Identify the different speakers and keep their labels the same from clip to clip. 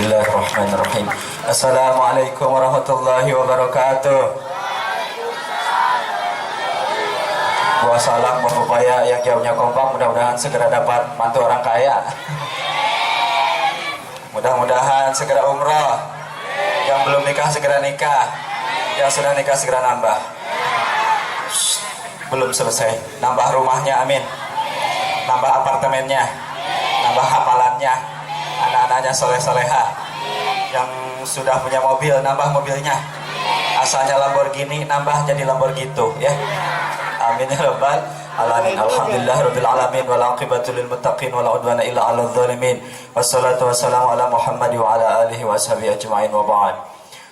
Speaker 1: Bismillahirrahmanirrahim. Assalamualaikum warahmatullahi wabarakatuh. Wassalam berupaya yang jauhnya kompak, mudah-mudahan segera dapat mantu orang kaya. Mudah-mudahan segera umrah. Yang belum nikah segera nikah. Yang sudah nikah segera nambah. Belum selesai, nambah rumahnya, amin. Nambah apartemennya, nambah hafalannya, anak-anaknya soleh-soleha. Yang sudah punya mobil, nambah mobilnya. Asalnya Lamborghini, nambah jadi Lamborghini ya. Amin ya rabbal alamin. Alhamdulillahirabbil alamin wal aqibatu lil muttaqin wala udwana illa 'alal zalimin. Wassalatu wassalamu ala Muhammad wa ala alihi washabihi ajmain wa ba'd.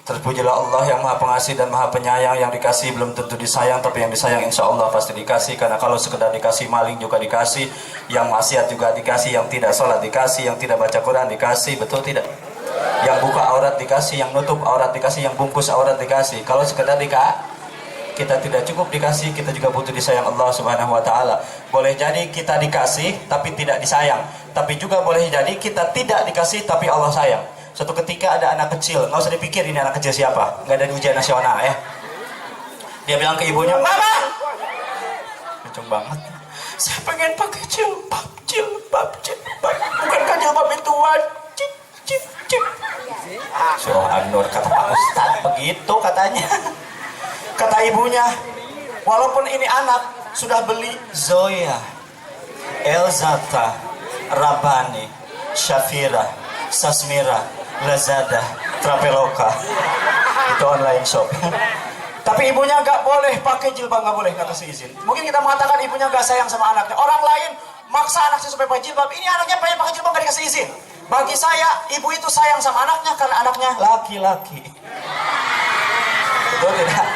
Speaker 1: Terpujilah Allah yang Maha Pengasih dan Maha Penyayang. Yang dikasih belum tentu disayang, tapi yang disayang insya Allah pasti dikasih. Karena kalau sekedar dikasih, maling juga dikasih, yang maksiat juga dikasih, yang tidak sholat dikasih, yang tidak baca Quran dikasih, betul tidak? Yang buka aurat dikasih, yang nutup aurat dikasih, yang bungkus aurat dikasih. Kalau sekedar kita tidak cukup dikasih, kita juga butuh disayang Allah Subhanahu wa taala. Boleh jadi kita dikasih tapi tidak disayang, tapi juga boleh jadi kita tidak dikasih tapi Allah sayang. Suatu ketika ada anak kecil, nggak usah dipikir ini anak kecil siapa, nggak ada di ujian nasional ya. Dia bilang ke ibunya, "Mama, kenceng banget, saya pengen pakai jilbab, bukankah jilbab itu wajib, Surah An-Nur kata Pak Ustadz begitu katanya. Kata ibunya, walaupun ini anak sudah beli Zoya, Elzata, Rabani, Shafira, Sasmira, Lazada, Traveloka, itu online shop. Tapi ibunya nggak boleh pakai jilbab, nggak boleh, nggak kasih izin. Mungkin kita mengatakan ibunya nggak sayang sama anaknya. Orang lain maksa anaknya supaya pakai jilbab. Ini anaknya pengen pakai jilbab nggak dikasih izin. Bagi saya, ibu itu sayang sama anaknya karena anaknya laki-laki. Betul tidak?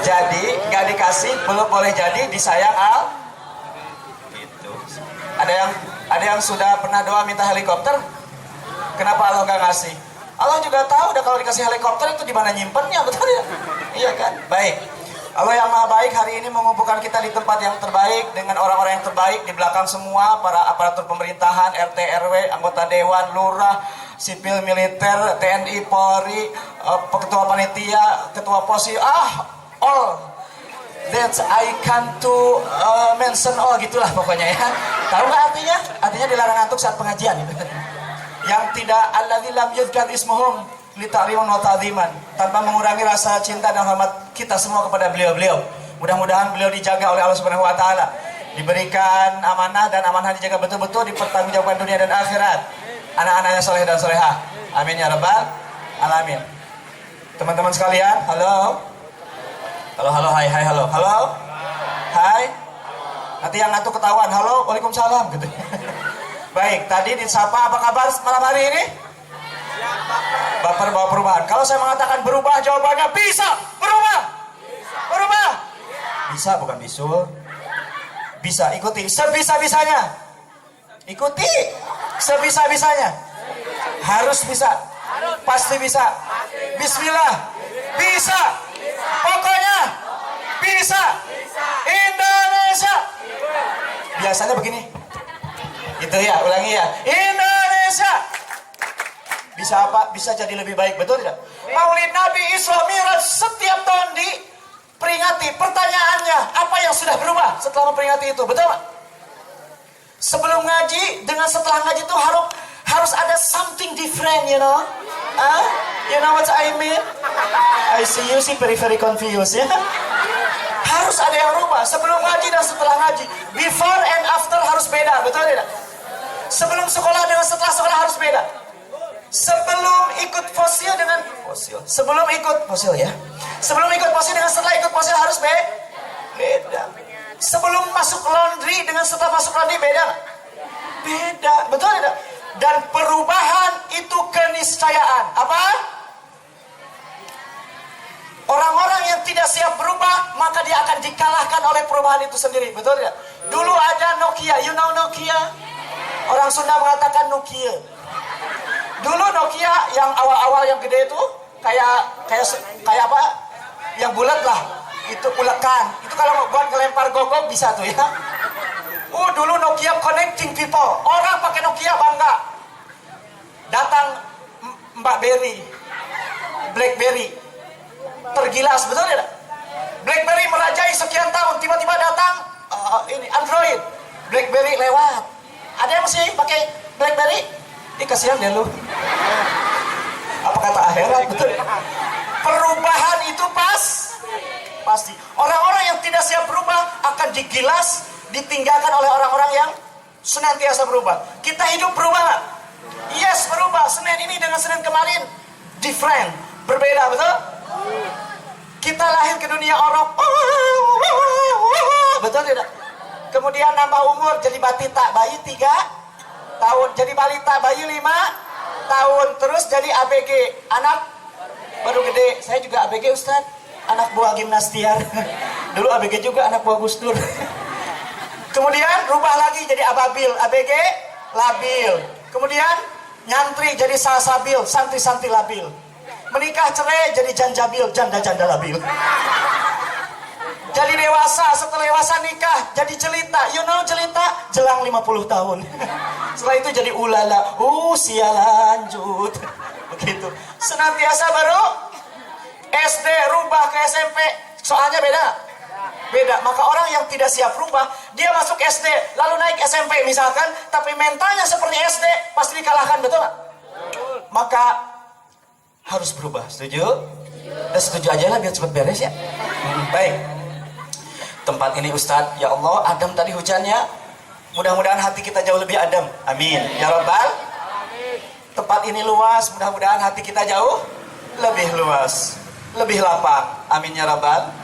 Speaker 1: Jadi nggak dikasih, belum boleh jadi disayang gitu. Ada yang sudah pernah doa minta helikopter? Kenapa Allah nggak ngasih? Allah juga tahu udah kalau dikasih helikopter itu di mana nyimpennya, betul ya? Iya kan? Baik. Allah yang Maha Baik hari ini mengumpulkan kita di tempat yang terbaik dengan orang-orang yang terbaik di belakang semua para aparatur pemerintahan, RT, RW, anggota dewan, lurah, sipil, militer, TNI, Polri, ketua panitia, ketua posi, all that I can to mention all gitulah pokoknya ya. Tahu nggak artinya? Artinya dilarang ngantuk saat pengajian gitu. Yang tidak alladzi lam yuzkar ismuhum li ta'riman wa ta'dhiman, tanpa mengurangi rasa cinta dan hormat kita semua kepada beliau-beliau. Mudah-mudahan beliau dijaga oleh Allah Subhanahu wa taala, diberikan amanah dan amanah dijaga betul-betul, dipertanggungjawabkan dunia dan akhirat. Anak-anaknya soleh dan solehah. Amin ya rabbal alamin. Teman-teman sekalian, halo. Halo, hai, halo. Halo. Hai. Nanti yang ngantuk ketahuan, halo, waalaikumsalam gitu. Baik, tadi disapa, apa kabar malam hari ini? Baper bawa perubahan. Kalau saya mengatakan berubah, jawabannya bisa berubah. Berubah. Bisa, bukan bisul. Bisa, ikuti sebisa-bisanya. Ikuti sebisa-bisanya. Harus bisa. Pasti bisa. Bismillah. Bisa. Pokoknya bisa. Indonesia. Biasanya begini. Gitu ya, ulangi ya. Indonesia. Bisa apa? Bisa jadi lebih baik, betul tidak? Maulid Nabi, Isra Mi'raj setiap tahun diperingati. Pertanyaannya, apa yang sudah berubah setelah memperingati itu? Betul tak? Sebelum ngaji dengan setelah ngaji itu harus ada something different, you know? You know what I mean? I see you very confused ya. Harus ada yang berubah sebelum ngaji dan setelah ngaji. Before and after harus beda, betul tidak? Sebelum sekolah dengan setelah sekolah harus beda. Sebelum ikut fosil dengan fosil. Sebelum ikut fosil ya. Sebelum ikut fosil dengan setelah ikut fosil harus beda. Sebelum masuk laundry dengan setelah masuk laundry beda. Beda, betul tidak? Dan perubahan itu keniscayaan. Apa? Orang-orang yang tidak siap berubah, maka dia akan dikalahkan oleh perubahan itu sendiri. Betul tidak? Dulu ada Nokia, you know Nokia? Orang Sunda mengatakan Nokia. Dulu Nokia yang awal-awal yang gede itu kayak apa? Yang bulat lah. Itu ulekan. Itu kalau buat ngelempar gogok bisa tuh ya. Dulu Nokia connecting people. Orang pakai Nokia bangga. Datang Mbak Berry, BlackBerry, tergilas, betul tidak? BlackBerry merajai sekian tahun, tiba-tiba datang ini Android, BlackBerry lewat. Ada yang masih pakai BlackBerry? Ih kasihan deh lu. Apa kata akhirat? Betul. Perubahan itu pasti. Orang-orang yang tidak siap berubah akan digilas, ditinggalkan oleh orang-orang yang senantiasa berubah. Kita hidup berubah nggak? Yes, berubah. Senin ini dengan Senin kemarin different, berbeda, betul? Kita lahir ke dunia orang, betul tidak? Kemudian nambah umur jadi batita, bayi 3 tahun, jadi balita, bayi 5 tahun, terus jadi ABG, anak baru gede. Saya juga ABG Ustaz, anak buah gimnastiar. Dulu ABG juga, anak buah Gus Dur. Kemudian rubah lagi jadi ababil, ABG labil. Kemudian nyantri jadi salsabil, santri-santri labil. Menikah cerai jadi janjabil, janda-janda labil. Jadi dewasa, setelah dewasa nikah jadi jelita. You know jelita? Jelang 50 tahun. Setelah itu jadi ulala, usia lanjut. Begitu. Senantiasa baru SD rubah ke SMP. Soalnya beda. Maka orang yang tidak siap rubah, dia masuk SD lalu naik SMP misalkan, tapi mentalnya seperti SD, pasti dikalahkan, betul nggak? Maka harus berubah. Setuju? Dan setuju aja lah biar cepat beres ya. Baik. Tempat ini Ustadz, ya Allah, adem tadi hujannya. Mudah-mudahan hati kita jauh lebih adem. Amin. Ya Rabbal. Tempat ini luas, mudah-mudahan hati kita jauh lebih luas, lebih lapang. Amin ya Rabbal.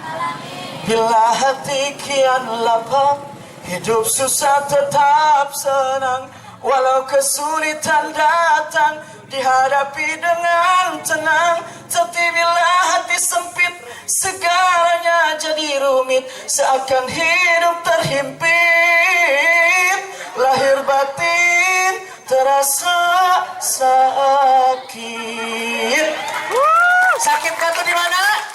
Speaker 1: Bila hati kian lapang, hidup susah tetap senang. Walau kesulitan datang, dihadapi dengan tenang. Tapi bila hati sempit, segalanya jadi rumit. Seakan hidup terhimpit, lahir batin terasa sakit. Sakitnya tuh di mana?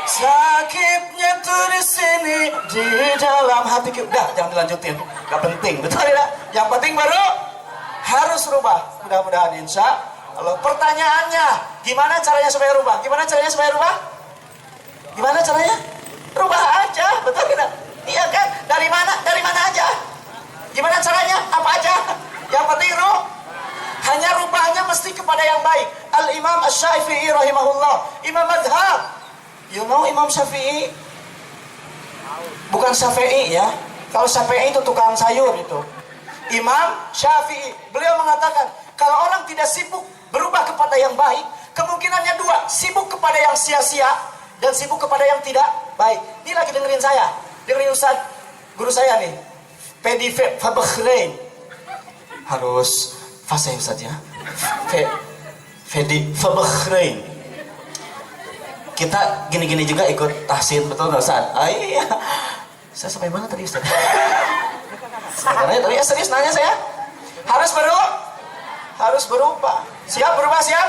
Speaker 1: Sakitnya tuh di sini, di dalam hati kita. Udah, jangan dilanjutin, gak penting, betul ya? Yang penting baru harus rubah. Mudah-mudahan insya Allah. Pertanyaannya, gimana caranya supaya rubah? Gimana caranya supaya rubah? Gimana caranya? Rubah aja, betul tidak? Iya kan? Dari mana? Dari mana aja? Gimana caranya? Apa aja? Yang penting hanya rubahnya mesti kepada yang baik. Al-Imam Asy-Syafi'i rahimahullah, imam madhab. You know Imam Syafi'i? Bukan Syafi'i ya. Kalau Syafi'i itu tukang sayur itu. Imam Syafi'i, beliau mengatakan, kalau orang tidak sibuk berubah kepada yang baik, kemungkinannya 2, sibuk kepada yang sia-sia dan sibuk kepada yang tidak baik. Ini lagi dengerin saya, dengerin Ustaz, guru saya nih, Fedi Fabakhrain. Harus fasih Ustaz ya. Fedi Fabakhrain. Kita gini-gini juga ikut tahsin, betul nggak Ustaz? Iya. Saya sampai mana tadi Ustaz? Sebenarnya tadi serius nanya saya. Harus berubah. Siap berubah, siap?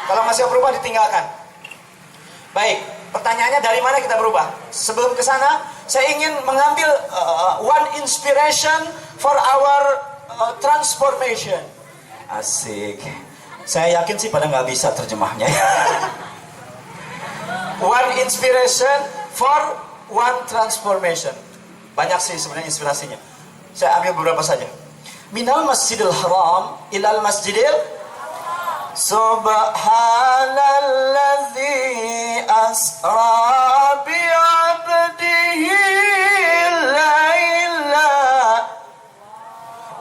Speaker 1: Kalau nggak siap berubah ditinggalkan. Baik, pertanyaannya dari mana kita berubah? Sebelum ke sana, saya ingin mengambil one inspiration for our transformation. Asik. Saya yakin sih pada nggak bisa terjemahnya. One inspiration for one transformation. Banyak sih sebenarnya inspirasinya. Saya ambil beberapa saja. Minal masjidil haram ilal masjidil subhanalladzi asra bi'abdihi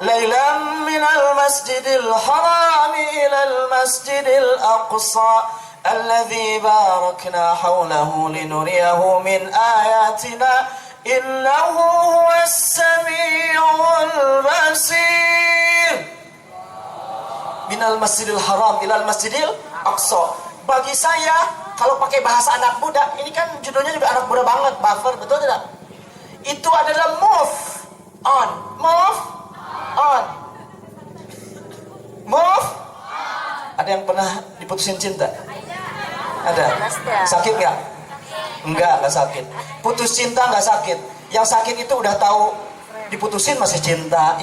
Speaker 1: laylan minal masjidil haram ilal masjidil aqsa الذي باركنا حوله لنريه من آياتنا إنه هو السميع البصير. Minal masjidil haram ilal masjidil aqsa. Bagi saya, kalau pakai bahasa anak muda, ini kan judulnya juga anak muda banget, buffer, betul tidak? Itu adalah move on. Ada yang pernah diputusin cinta? Ada? Sakit nggak? Enggak sakit. Putus cinta nggak sakit. Yang sakit itu udah tahu diputusin masih cinta.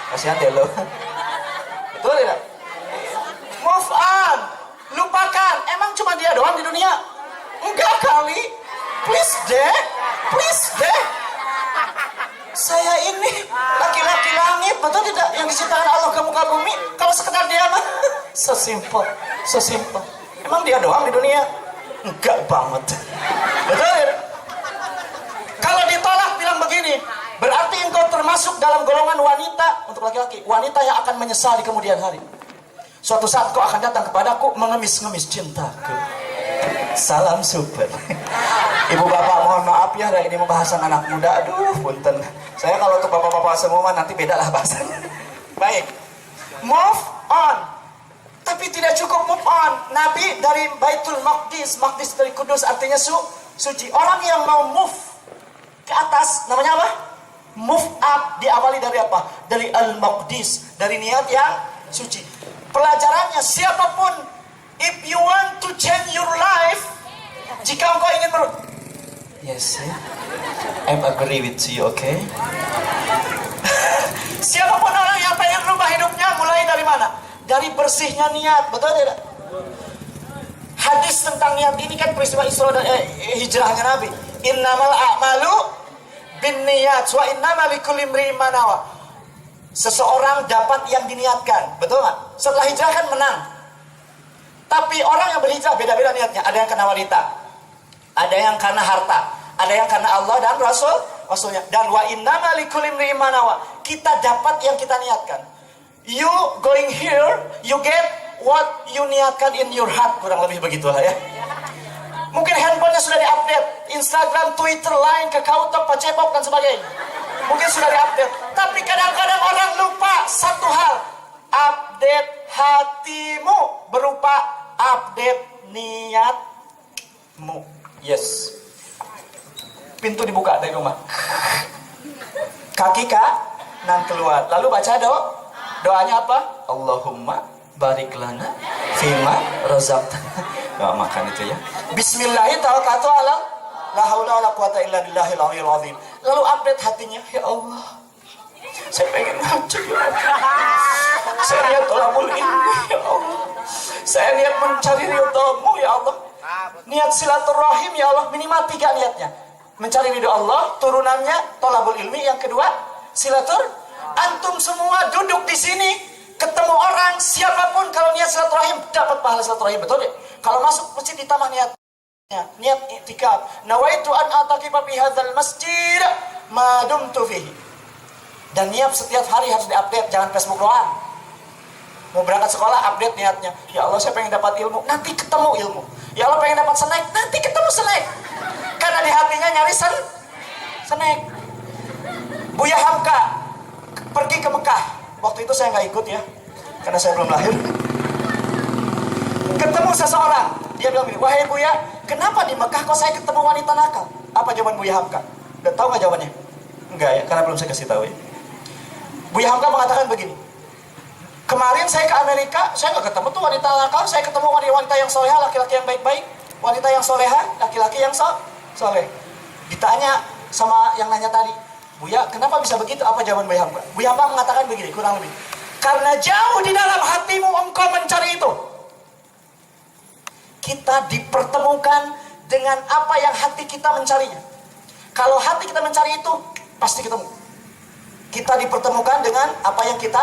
Speaker 1: Kasihan deh lo. Betul tidak? Move on. cuma dia doang di dunia? Enggak kali. Please deh. Please deh. Saya ini laki-laki langit, betul tidak? Yang diciptakan Allah ke muka bumi. Kalau sekedar dia mah sesimpel, sesimpel. Emang dia doang di dunia? Enggak banget. Betul ya? Kalau ditolak bilang begini, berarti engkau termasuk dalam golongan wanita untuk laki-laki. Wanita yang akan menyesal di kemudian hari. Suatu saat kau akan datang kepadaku mengemis-ngemis cintaku. Salam super. Ibu bapak mohon maaf ya, ini pembahasan anak muda. Aduh, punten. Saya kalau untuk bapak-bapak semua nanti beda lah bahasanya. Baik. Move on. Tapi tidak cukup move on. Nabi dari Baitul Maqdis, Maqdis dari Kudus artinya suci. Orang yang mau move ke atas namanya apa? Move up, diawali dari apa? Dari Al-Maqdis, dari niat yang suci. Pelajarannya siapapun, if you want to change your life, jika engkau ingin yes, I'm agree with you, okay? Siapapun orang yang pengen rubah hidupnya, mulai dari mana? Dari bersihnya niat, betul tidak? Hadis tentang niat ini kan peristiwa Isra dan hijrahnya Nabi. Innamal a'malu binniyat wa innamal likulli imri'in ma nawa. Seseorang dapat yang diniatkan, betul nggak? Setelah hijrah kan menang. Tapi orang yang berhijrah beda-beda niatnya. Ada yang karena wanita, ada yang karena harta, ada yang karena Allah dan Rasulnya. Dan wa innamal likulli imri'in ma nawa. Kita dapat yang kita niatkan. You going here, you get what you niatkan in your heart, kurang lebih begitulah ya. Mungkin handphonenya sudah diupdate, Instagram, Twitter, Line, KakaoTalk, Pacepop dan sebagainya. Mungkin sudah diupdate, tapi kadang-kadang orang lupa satu hal. Update hatimu berupa update niatmu. Yes. Pintu dibuka dari rumah. Kaki kanan keluar. Lalu baca doanya apa? Allahumma barik lana fima razaqtana. Doa makan itu ya. Bismillahirrahmanirrahim. Tawakkaltu ala la haula wala quwata illa billahil aliyyil azim. Lalu update hatinya, ya Allah, saya pengen ngaji ya Allah. Saya niat tolabul ilmi ya Allah. Saya niat mencari ridha-Mu ya Allah. Niat silaturahim ya Allah, minimal 3 niatnya. Mencari ridha Allah, turunannya tolabul ilmi, yang kedua silatur. Antum semua duduk di sini, ketemu orang siapapun, kalau niat silaturahim dapat pahala silaturahim, betul ya? Kalau masuk masjid ditambah niat i'tikaf. Nawaitu an ataqifa fi hadzal masjid ma dumtu fihi. Dan niat setiap hari harus diupdate, jangan Facebook doang. Mau berangkat sekolah update niatnya. Ya Allah, saya pengen dapat ilmu, nanti ketemu ilmu. Ya Allah, pengen dapat snack, nanti ketemu snack. Karena di hatinya nyari snack. Buya Hamka pergi ke Mekah. Waktu itu saya nggak ikut ya, karena saya belum lahir. Ketemu seseorang, dia bilang begini, wahai Buya, kenapa di Mekah kok saya ketemu wanita nakal? Apa jawaban Buya Hamka? Udah tahu nggak jawabannya? Enggak ya, karena belum saya kasih tahu ya. Buya Hamka mengatakan begini, kemarin saya ke Amerika, saya nggak ketemu tuh wanita nakal, saya ketemu wanita yang soleha, laki-laki yang baik-baik, wanita yang soleha, laki-laki yang soleh. Ditanya sama yang nanya tadi, Buya, kenapa bisa begitu? Apa jawaban Buya Hamka? Buya Hamka mengatakan begini, kurang lebih, karena jauh di dalam hatimu engkau mencari itu. Kita dipertemukan dengan apa yang hati kita mencarinya. Kalau hati kita mencari itu, pasti ketemu. Kita dipertemukan dengan apa yang kita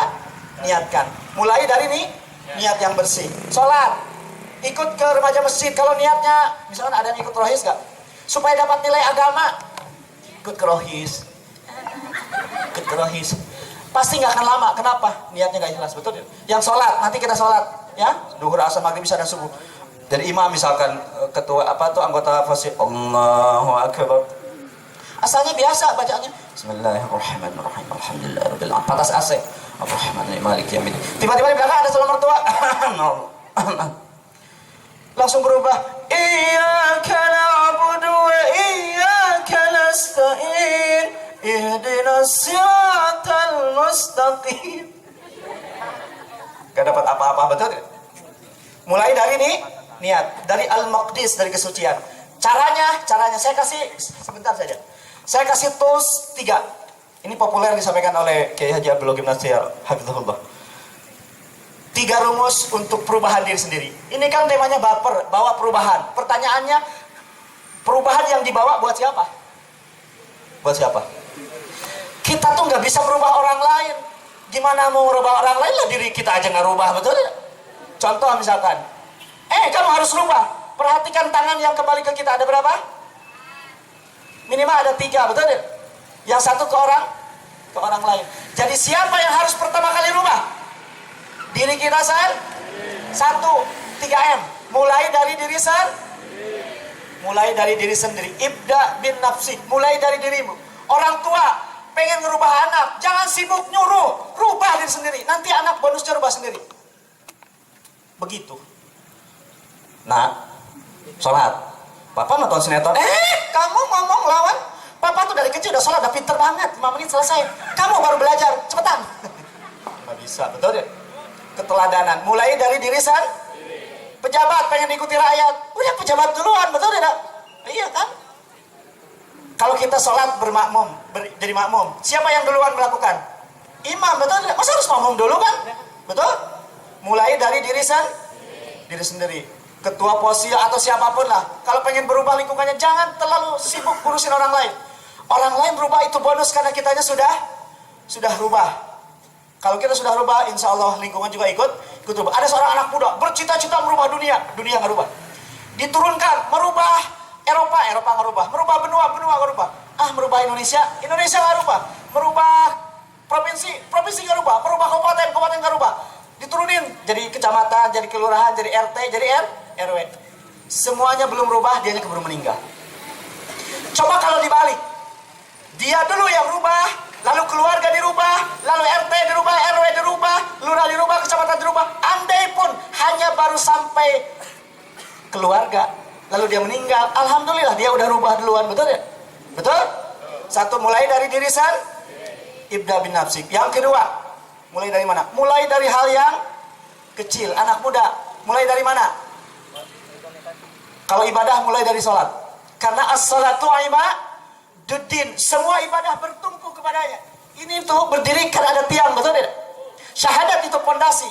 Speaker 1: niatkan. Mulai dari niat yang bersih. Sholat, ikut ke remaja masjid. Kalau niatnya, misalkan ada yang ikut rohis gak? Supaya dapat nilai agama, ikut ke rohis. Ikut ke rohis. Pasti gak akan lama. Kenapa? Niatnya gak ikhlas, betul? Yang sholat, nanti kita sholat, ya, duhur, asar, maghrib, isya dan subuh. Dari imam misalkan ketua anggota fasih, Allahu akbar. Asalnya biasa bacanya, Bismillahirrahmanirrahim, Alhamdulillahirabbil alamin. Patas AC, Ar-Rahmanir-Rahim, Maliki yaumiddin. Tiba-tiba di belakang ada salam mertua. Langsung berubah. Iyyaka na'budu wa iyyaka nasta'in. Ihdinas siratal mustaqim. Gak dapat apa-apa, betul tidak? Mulai dari niat, dari Al-Maqdis, dari kesucian. Caranya saya kasih sebentar saja. Saya kasih tools 3. Ini populer disampaikan oleh Kiai Haji Abdul Ghani Nasir, hafizahullah. 3 rumus untuk perubahan diri sendiri. Ini kan temanya baper, bawa perubahan. Pertanyaannya, perubahan yang dibawa buat siapa? Buat siapa? Kita tuh nggak bisa merubah orang lain. Gimana mau merubah orang lain lah, diri kita aja nggak rubah, betul ya? Contoh misalkan, kamu harus rubah. Perhatikan tangan yang kembali ke kita, ada berapa? Minimal ada 3, betul ya? Yang satu ke orang lain. Jadi siapa yang harus pertama kali rubah? Diri kita sendiri. 1, 3M. Mulai dari diri sendiri. Mulai dari diri sendiri. Ibda bin nafsi. Mulai dari dirimu. Orang tua pengen ngerubah anak, jangan sibuk nyuruh, rubah diri sendiri. Nanti anak bonusnya rubah sendiri. Begitu. Nah, sholat. Papa nonton sinetron. Kamu ngomong lawan. Papa tuh dari kecil udah sholat, udah pinter banget. 5 menit selesai. Kamu baru belajar, cepetan. Nggak bisa, betul ya? Keteladanan. Mulai dari diri sendiri. Pejabat pengen ikuti rakyat. Udah pejabat duluan, betul tidak? Iya kan? Kalau kita sholat bermakmum, jadi makmum, siapa yang duluan melakukan? Imam, betul tidak? Masa harus makmum dulu kan? Betul? Mulai dari diri sendiri. Ketua posisi atau siapapun lah. Kalau pengen berubah lingkungannya, jangan terlalu sibuk ngurusin orang lain. Orang lain berubah itu bonus karena kitanya sudah rubah. Kalau kita sudah rubah, insya Allah lingkungan juga ikut rubah. Ada seorang anak muda bercita-cita merubah dunia nggak rubah. Diturunkan merubah Eropa nggak rubah. Merubah benua nggak rubah. Merubah Indonesia nggak rubah. Merubah provinsi nggak rubah. Merubah kabupaten nggak rubah. Diturunin jadi kecamatan, jadi kelurahan, jadi RT, jadi RW. Semuanya belum rubah, dianya keburu meninggal. Coba kalau dibalik, dia dulu yang rubah, lalu keluarga dirubah, lalu RT dirubah, RW dirubah, lurah dirubah, kecamatan dirubah. Andai pun hanya baru sampai keluarga, lalu dia meninggal, alhamdulillah dia udah rubah duluan, betul ya? Betul? 1, mulai dari diri ibda bin nafsi. Yang kedua, mulai dari mana? Mulai dari hal yang kecil. Anak muda, mulai dari mana? Kalau ibadah mulai dari sholat. Karena as-salatu imaduddin. Semua ibadah bertumpu kepadanya. Ini tuh berdiri karena ada tiang, betul tidak? Syahadat itu pondasi.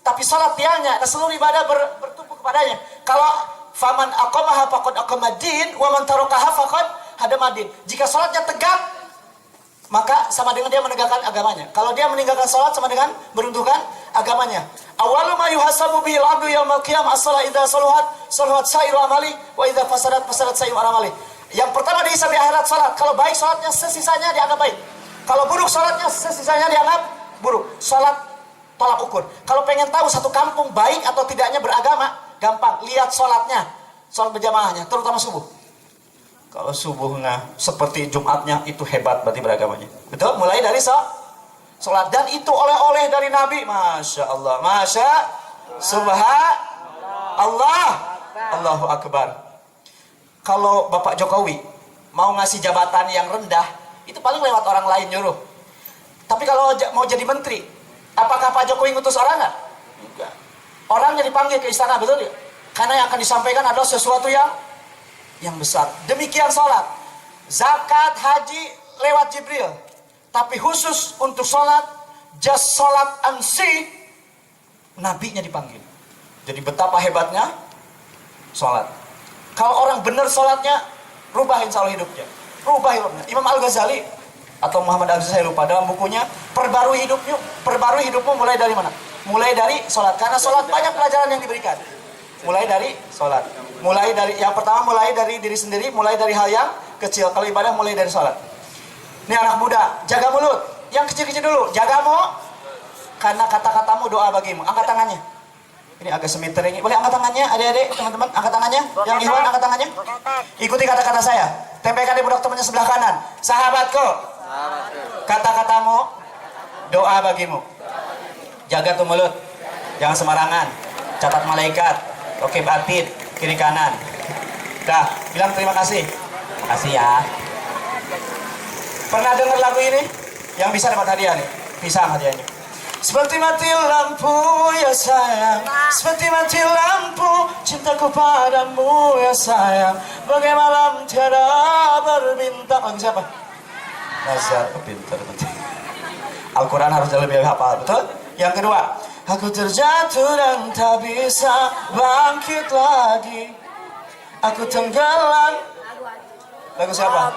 Speaker 1: Tapi sholat tiangnya, dan seluruh ibadah bertumpu kepadanya. Kalau faman aqamaha faqad aqamaddin, wa man tarakaha faqad hadamadin. Jika sholatnya tegak, maka sama dengan dia menegakkan agamanya. Kalau dia meninggalkan sholat, sama dengan meruntuhkan agamanya. Awalu ma yuhasabu bihil abdu yaumal qiyamah as-shalah idza saluhat sa'iru amali wa idza fasadat sa'iru amali. Yang pertama dihisab di akhirat sholat. Kalau baik sholatnya sesisanya dianggap baik. Kalau buruk sholatnya sesisanya dianggap buruk. Sholat tolak ukur. Kalau pengen tahu satu kampung baik atau tidaknya beragama, gampang. Lihat sholatnya, sholat berjamaahnya, terutama subuh. Kalau subuhnya seperti Jumatnya, itu hebat berarti beragamanya. Betul? Mulai dari sholat. Dan itu oleh-oleh dari Nabi. Masya Allah. Subhanallah. Allahu Akbar. Kalau Bapak Jokowi mau ngasih jabatan yang rendah, itu paling lewat orang lain nyuruh. Tapi kalau mau jadi menteri, apakah Pak Jokowi ngutus orang nggak? Enggak. Orangnya dipanggil ke istana, betul ya? Karena yang akan disampaikan adalah sesuatu yang besar. Demikian sholat. Zakat, haji lewat Jibril. Tapi khusus untuk sholat, just sholat ansi, nabinya dipanggil. Jadi betapa hebatnya sholat. Kalau orang benar sholatnya, rubah insya Allah hidupnya. Rubah hidupnya. Imam Al-Ghazali atau Muhammad Al-Ghazali, saya lupa, dalam bukunya perbarui hidupmu mulai dari mana? Mulai dari sholat. Karena sholat banyak pelajaran yang diberikan. Mulai dari sholat. Mulai dari yang pertama, mulai dari diri sendiri, mulai dari hal yang kecil. Kalau ibadah mulai dari sholat. Ini anak muda, jaga mulut. Yang kecil-kecil dulu, jaga mulut. Karena kata-katamu doa bagimu. Angkat tangannya. Ini agak semitering. Boleh angkat tangannya, adik-adik, teman-teman, angkat tangannya. Yang Ikhwan angkat tangannya. Ikuti kata-kata saya. Tempelkan di pundak temannya sebelah kanan. Sahabatku, kata-katamu doa bagimu. Jaga tuh mulut, jangan sembarangan. Catat malaikat, oke batin, kiri kanan. Dah, bilang terima kasih. Makasih ya. Pernah dengar lagu ini? Yang bisa dapat hadiah nih. Pisang hadiahnya. Seperti mati lampu ya sayang, seperti mati lampu cintaku padamu ya sayang. Bagai malam tiada berbintang. Lagu siapa? Nazar, pintar. Al-Quran harus lebih hafal, betul? Yang kedua, Aku terjatuh dan tak bisa bangkit lagi. Aku tenggelam. Lagu siapa?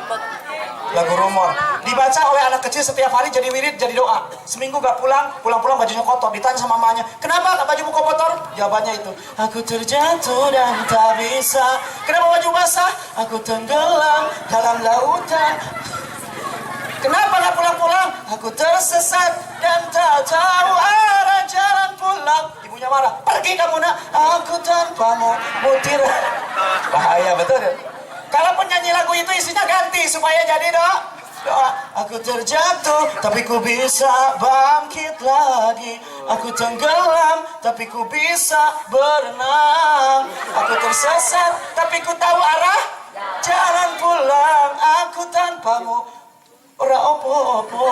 Speaker 1: Lagu Rumor. Dibaca oleh anak kecil setiap hari jadi wirid, jadi doa. Seminggu gak pulang, pulang-pulang bajunya kotor. Ditanya sama mamanya, kenapa bajumu kotor? Jawabannya itu, aku terjatuh dan tak bisa. Kenapa baju basah? Aku tenggelam dalam lautan. Kenapa gak pulang-pulang? Aku tersesat dan tak tahu arah jalan pulang. Ibunya marah, pergi kamu nak, aku tanpamu mutir. Bahaya betul ya? Kalau penyanyi lagu itu isinya ganti supaya jadi doa. Aku terjatuh tapi ku bisa bangkit lagi. Aku tenggelam tapi ku bisa berenang. Aku tersesat tapi ku tahu arah jalan pulang. Aku tanpamu ora opo-opo.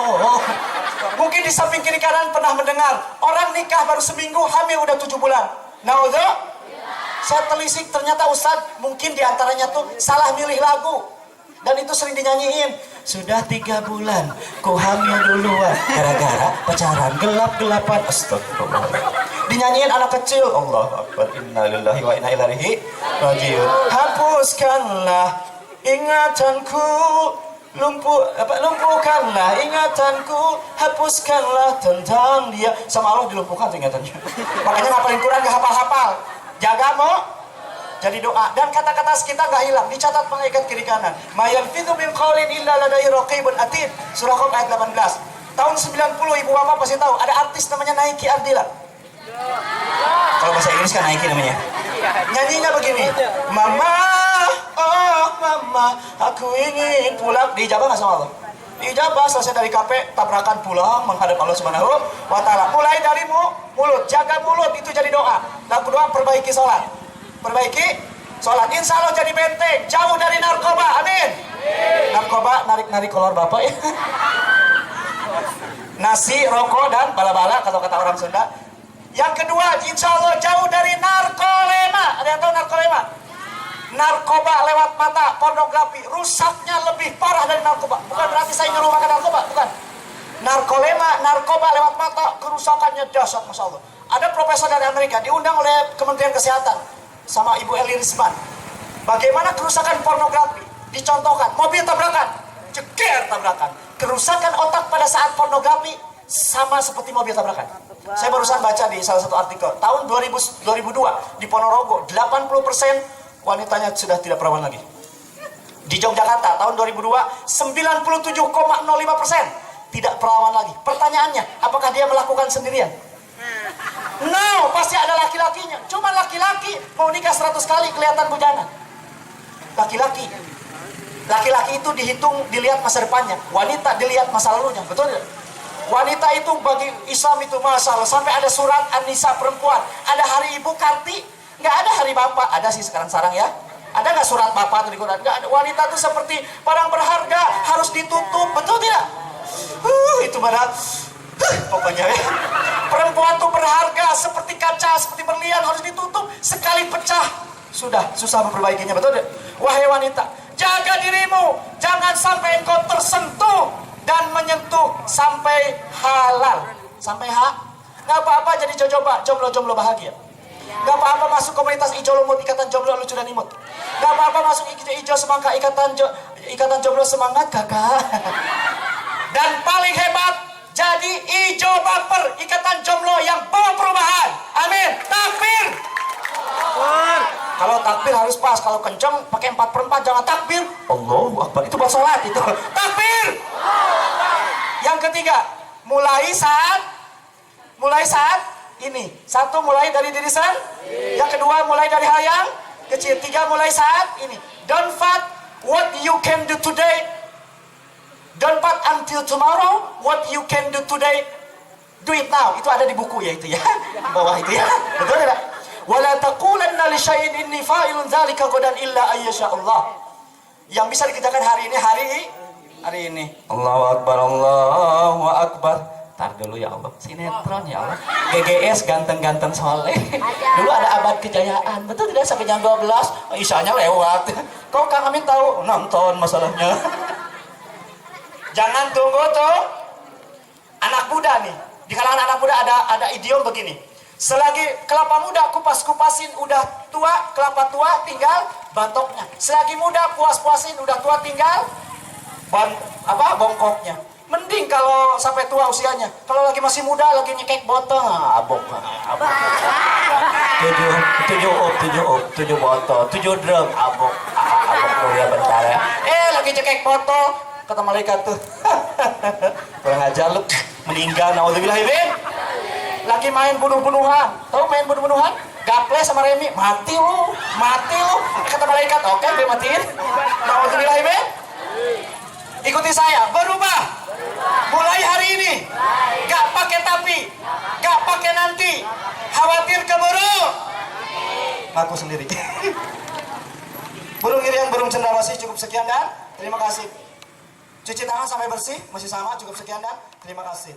Speaker 1: Mungkin di samping kiri kanan pernah mendengar orang nikah baru seminggu hamil udah 7 bulan. Naudzubillah. Saya telisik ternyata Ustadz mungkin diantaranya tuh salah milih lagu. Dan itu sering dinyanyiin. Sudah 3 bulan ku hamil duluan. Gara-gara pacaran gelap-gelapan. Astagfirullah. Dinyanyiin anak kecil. Allahu Akbar. Innalillahi wa inna ilaihi rajiun. Hapuskanlah ingatanku. Lumpuhkanlah ingatanku. Hapuskanlah tentang dia. Sama Allah dilumpuhkan ingatannya. Makanya ngapalin Quran gak hafal-hafal. Jaga mau jadi doa dan kata-kata kita gak hilang, dicatat malaikat kiri kanan. Ma yalfidhu min qaulin illa ladaihi raqibun atid. Surah Qaf ayat 18. Tahun 90 ibu bapak pasti tahu ada artis namanya Naiki Ardila. Kalau bahasa Inggris kan Naiki namanya. Nyanyinya begini, Mama, oh mama, aku ingin pulang. Dijabah gak sama Allah? Dijabah. Selesai dari KP, tabrakan pulang menghadap Allah Subhanahu wa Ta'ala. Mulai dari mulut, jaga mulut, itu jadi doa. Lagu doa, perbaiki sholat. Perbaiki sholat, insya Allah jadi benteng, jauh dari narkoba, amin. Narkoba, narik-narik kolor bapak ya. Nasi, rokok, dan bala-bala kalau kata orang Sunda. Yang kedua, insya Allah jauh dari narkolema. Ada yang tahu narkolema? Narkoba lewat mata, pornografi, rusaknya lebih parah dari narkoba. Bukan berarti saya nyuruh makan narkoba, bukan. Narkolema, narkoba lewat mata, kerusakannya dahsyat, Masya Allah. Ada profesor dari Amerika, diundang oleh Kementerian Kesehatan, sama Ibu Eli Risman. Bagaimana kerusakan pornografi? Dicontohkan, mobil tabrakan, jeger tabrakan. Kerusakan otak pada saat pornografi sama seperti mobil tabrakan. Saya barusan baca di salah satu artikel, tahun 2002 di Ponorogo, 80% wanitanya sudah tidak perawan lagi. Di Yogyakarta tahun 2002 97,05% tidak perawan lagi. Pertanyaannya, apakah dia melakukan sendirian? No, pasti ada laki-lakinya. Cuma laki-laki mau nikah 100 kali kelihatan bujana. Laki-laki itu dihitung, dilihat masa depannya. Wanita dilihat masa lalunya, betul tidak? Wanita itu bagi Islam itu masalah. Sampai ada surat An-Nisa perempuan, ada hari ibu Karti. Nggak ada hari bapak, ada sih sekarang sarang ya. Ada nggak surat bapak tuh di Quran? Nggak ada. Wanita tuh seperti barang berharga, harus ditutup, betul tidak? Itu berat. Pokoknya ya. Perempuan tuh berharga, seperti kaca, seperti berlian, harus ditutup. Sekali pecah, sudah susah memperbaikinya, betul tidak? Wahai wanita, jaga dirimu, jangan sampai engkau tersentuh dan menyentuh sampai halal. Sampai nggak apa-apa jadi jomblo bahagia. Gak apa-apa masuk komunitas hijau lumut, ikatan jomblo lucu dan imut. Gak apa-apa masuk hijau semangka, ikatan jomblo semangat kakak. Dan paling hebat, jadi hijau bumper, ikatan jomblo yang bawa perubahan. Amin. Takbir. Kalau takbir harus pas, kalau kenceng pakai 4/4, jangan takbir Allahu Akbar, itu buat sholat itu. Takbir. Yang ketiga, mulai saat ini. Satu, mulai dari diri sendiri. Yang kedua, mulai dari hal yang kecil. 3, mulai saat ini. Don't fight what you can do today. Don't fight until tomorrow. What you can do today, do it now. Itu ada di buku ya itu ya. Di bawah itu ya. Betul tidak? Wala taqulanna li syai'in inni fa'ilun dzalika ghadan illa ayyasha Allah. Yang bisa dikerjakan hari ini. Allahu Akbar, Allahu Akbar. Tar dulu ya Allah, sinetron ya Allah. GGS ganteng-ganteng soleh. Dulu ada Abad Kejayaan, betul tidak, sampai jam 12 isanya lewat. Kok Kang Amin tahu? Nonton masalahnya. Jangan tunggu tuh. Anak muda nih, di kalangan anak muda ada idiom begini. Selagi kelapa muda kupas-kupasin udah tua, kelapa tua tinggal batoknya. Selagi muda puas-puasin udah tua tinggal bongkoknya. Mending kalau sampai tua usianya. Kalau lagi masih muda lagi nyekek botol, abok. Tujuh botol, 7 drum, abok dulu ya bentar ya. Lagi cekek botol, kata malaikat tuh. Kurang ajar lu, meninggal, naudzubillah. Lagi main bunuh-bunuhan, tahu main bunuh-bunuhan? Gaple sama Remi, mati lu. Kata malaikat, oke, gue matiin. Naudzubillah. Ikuti saya, berubah. Mulai hari ini, gak pakai tapi, gak pakai nanti, khawatir keburu. Ngaku sendiri. Burung irian, burung cendrawasih, cukup sekian dan terima kasih. Cuci tangan sampai bersih, masih sama, cukup sekian dan terima kasih.